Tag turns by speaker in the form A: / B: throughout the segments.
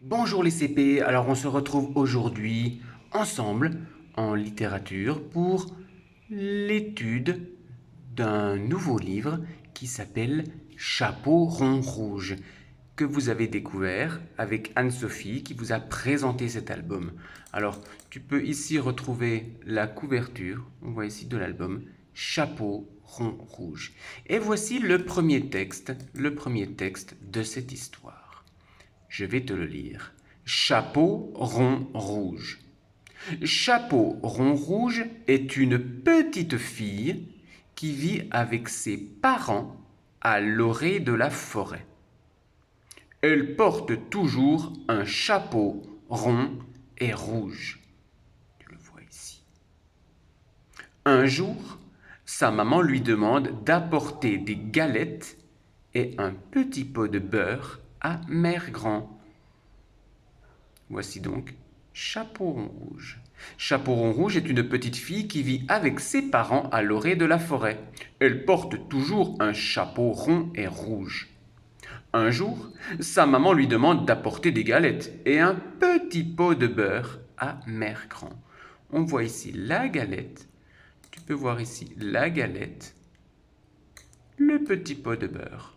A: Bonjour les CP, alors on se retrouve aujourd'hui ensemble en littérature pour l'étude d'un nouveau livre qui s'appelle Chapeau rond rouge, que vous avez découvert avec Anne-Sophie qui vous a présenté cet album. Alors tu peux ici retrouver la couverture, on voit ici de l'album Chapeau rond rouge. Et voici le premier texte de cette histoire. Je vais te le lire. Chapeau rond rouge. Chapeau rond rouge est une petite fille qui vit avec ses parents à l'orée de la forêt. Elle porte toujours un chapeau rond et rouge. Tu le vois ici. Un jour, sa maman lui demande d'apporter des galettes et un petit pot de beurre à Mère Grand. Voici donc Chapeau rond rouge. Chapeau rond rouge est une petite fille qui vit avec ses parents à l'orée de la forêt. Elle porte toujours un chapeau rond et rouge. Un jour, sa maman lui demande d'apporter des galettes et un petit pot de beurre à Mère Grand. On voit ici la galette. Tu peux voir ici la galette, le petit pot de beurre.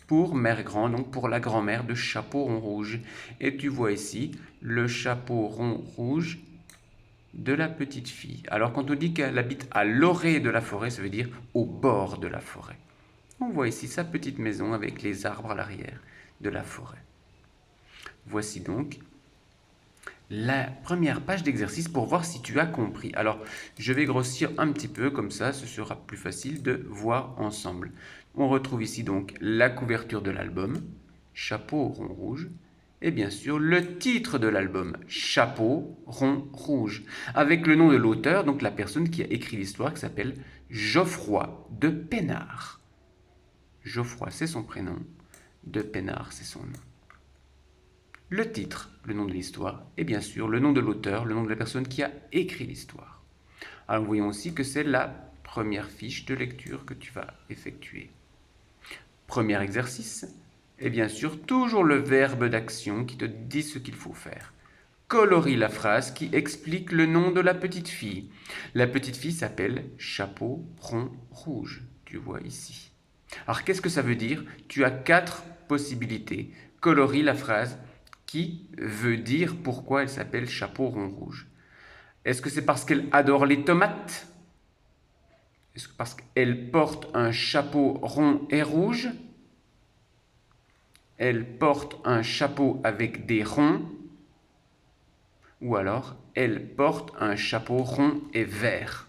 A: Pour Mère Grand, donc pour la grand-mère de Chapeau rond rouge. Et tu vois ici le chapeau rond rouge de la petite fille. Alors quand on dit qu'elle habite à l'orée de la forêt, ça veut dire au bord de la forêt. On voit ici sa petite maison avec les arbres à l'arrière de la forêt. Voici donc la première page d'exercice pour voir si tu as compris. Alors, je vais grossir un petit peu, comme ça, ce sera plus facile de voir ensemble. On retrouve ici donc la couverture de l'album, Chapeau rond rouge, et bien sûr le titre de l'album, Chapeau rond rouge, avec le nom de l'auteur, donc la personne qui a écrit l'histoire, qui s'appelle Geoffroy de Pénard. Geoffroy, c'est son prénom, de Pénard, c'est son nom. Le titre, le nom de l'histoire, et bien sûr le nom de l'auteur, le nom de la personne qui a écrit l'histoire. Alors voyons aussi que c'est la première fiche de lecture que tu vas effectuer. Premier exercice, et bien sûr toujours le verbe d'action qui te dit ce qu'il faut faire. Colorie la phrase qui explique le nom de la petite fille. La petite fille s'appelle Chapeau rond rouge, tu vois ici. Alors qu'est-ce que ça veut dire? Tu as 4 possibilités. Colorie la phrase qui veut dire pourquoi elle s'appelle Chapeau rond rouge. Est-ce que c'est parce qu'elle adore les tomates? Est-ce que parce qu'elle porte un chapeau rond et rouge? Elle porte un chapeau avec des ronds? Ou alors, elle porte un chapeau rond et vert?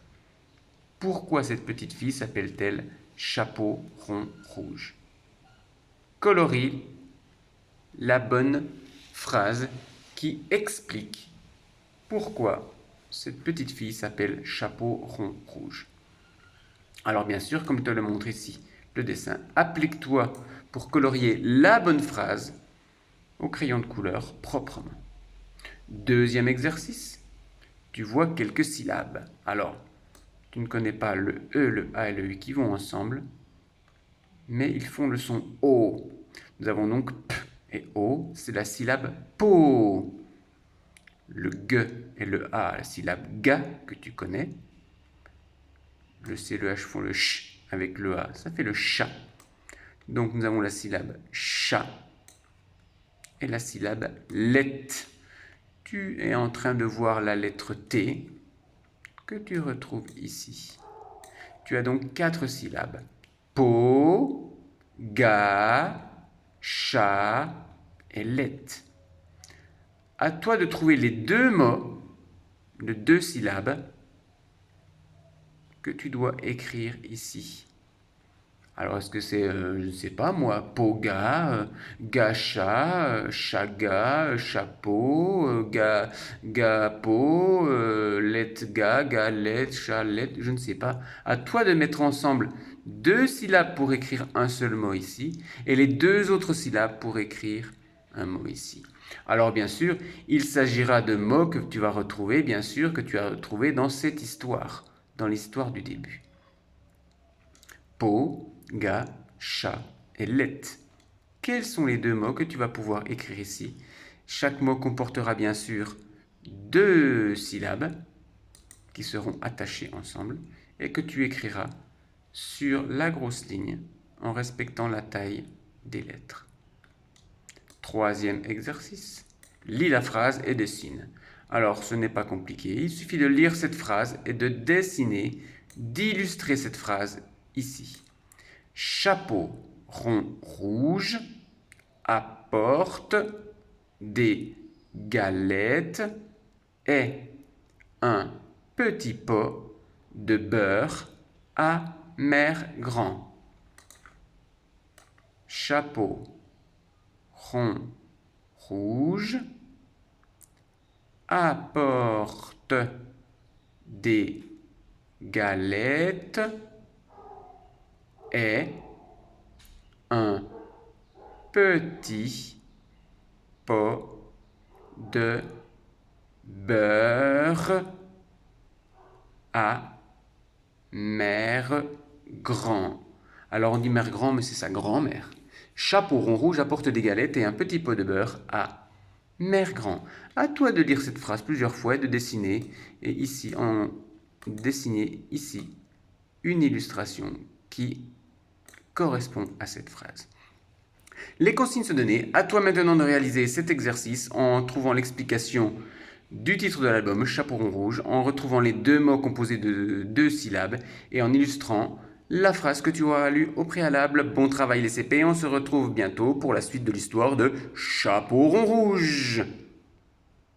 A: Pourquoi cette petite fille s'appelle-t-elle Chapeau rond rouge? Colorie la bonne phrase qui explique pourquoi cette petite fille s'appelle Chapeau rond rouge. Alors bien sûr, comme je te le montre ici, le dessin, applique-toi pour colorier la bonne phrase au crayon de couleur proprement. Deuxième exercice, tu vois quelques syllabes. Alors, tu ne connais pas le E, le A et le U qui vont ensemble, mais ils font le son O. Nous avons donc P et O, c'est la syllabe PO. Le G et le A, la syllabe GA que tu connais. Le C et le H font le CH avec le A, ça fait le chat. Donc nous avons la syllabe chat et la syllabe let. Tu es en train de voir la lettre T que tu retrouves ici. Tu as donc 4 syllabes. Po, ga, chat et let. À toi de trouver les deux mots de 2 syllabes que tu dois écrire ici. Alors, est-ce que c'est, je ne sais pas moi, poga, gacha, chaga, chapeau, gapo, letga, galette, chalette, je ne sais pas. À toi de mettre ensemble 2 syllabes pour écrire un seul mot ici et les 2 autres syllabes pour écrire un mot ici. Alors bien sûr, il s'agira de mots que tu vas retrouver, bien sûr, que tu as retrouvés dans cette histoire, dans l'histoire du début. Po, ga, chat et let. Quels sont les 2 mots que tu vas pouvoir écrire ici Chaque mot comportera bien sûr 2 syllabes qui seront attachées ensemble et que tu écriras sur la grosse ligne en respectant la taille des lettres. Troisième exercice, lis la phrase et dessine. Alors, ce n'est pas compliqué, il suffit de lire cette phrase et de dessiner, d'illustrer cette phrase ici. Chapeau rond rouge apporte des galettes et un petit pot de beurre à mère grand. Chapeau rond rouge apporte des galettes et un petit pot de beurre à mère grand. Alors on dit mère grand, mais c'est sa grand-mère. Chapeau rond rouge apporte des galettes et un petit pot de beurre à mère grand. À toi de lire cette phrase plusieurs fois et de dessiner. Et ici, dessiner ici une illustration qui correspond à cette phrase. Les consignes sont données. À toi maintenant de réaliser cet exercice en trouvant l'explication du titre de l'album, Chapeau rond rouge, en retrouvant les 2 mots composés de 2 syllabes et en illustrant la phrase que tu auras lue au préalable. Bon travail les CP, on se retrouve bientôt pour la suite de l'histoire de Chapeau rond rouge.